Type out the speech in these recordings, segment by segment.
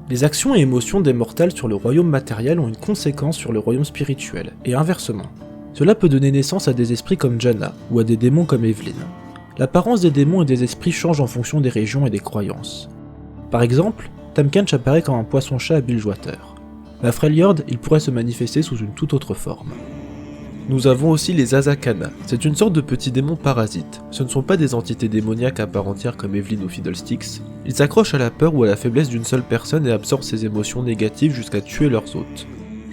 Les actions et émotions des mortels sur le royaume matériel ont une conséquence sur le royaume spirituel, et inversement. Cela peut donner naissance à des esprits comme Janna, ou à des démons comme Evelyn. L'apparence des démons et des esprits change en fonction des régions et des croyances. Par exemple, Tahm Kench apparaît comme un poisson-chat à Bilgewater. À Freljord, il pourrait se manifester sous une toute autre forme. Nous avons aussi les Azakana, c'est une sorte de petits démons parasites. Ce ne sont pas des entités démoniaques à part entière comme Evelyn ou Fiddlesticks. Ils s'accrochent à la peur ou à la faiblesse d'une seule personne et absorbent ses émotions négatives jusqu'à tuer leurs hôtes.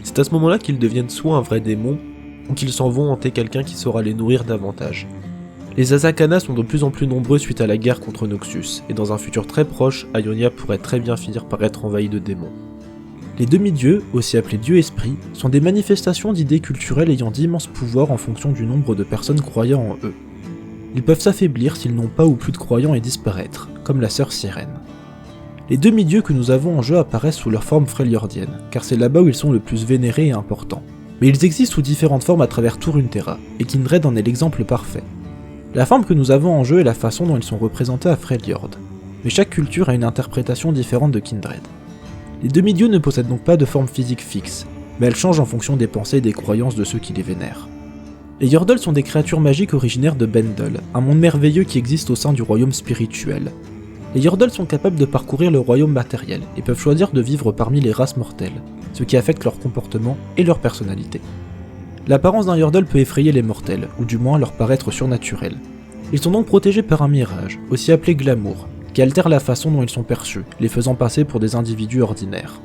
C'est à ce moment-là qu'ils deviennent soit un vrai démon, ou qu'ils s'en vont hanter quelqu'un qui saura les nourrir davantage. Les Azakana sont de plus en plus nombreux suite à la guerre contre Noxus, et dans un futur très proche, Ionia pourrait très bien finir par être envahie de démons. Les demi-dieux, aussi appelés dieux-esprits, sont des manifestations d'idées culturelles ayant d'immenses pouvoirs en fonction du nombre de personnes croyant en eux. Ils peuvent s'affaiblir s'ils n'ont pas ou plus de croyants et disparaître, comme la sœur Sirène. Les demi-dieux que nous avons en jeu apparaissent sous leur forme freljordienne, car c'est là-bas où ils sont le plus vénérés et importants. Mais ils existent sous différentes formes à travers tout Runeterra, et Kindred en est l'exemple parfait. La forme que nous avons en jeu est la façon dont ils sont représentés à Freljord, mais chaque culture a une interprétation différente de Kindred. Les demi-dieux ne possèdent donc pas de forme physique fixe, mais elles changent en fonction des pensées et des croyances de ceux qui les vénèrent. Les Yordles sont des créatures magiques originaires de Bendel, un monde merveilleux qui existe au sein du royaume spirituel. Les Yordles sont capables de parcourir le royaume matériel et peuvent choisir de vivre parmi les races mortelles, ce qui affecte leur comportement et leur personnalité. L'apparence d'un Yordle peut effrayer les mortels, ou du moins leur paraître surnaturel. Ils sont donc protégés par un mirage, aussi appelé glamour, qui altère la façon dont ils sont perçus, les faisant passer pour des individus ordinaires.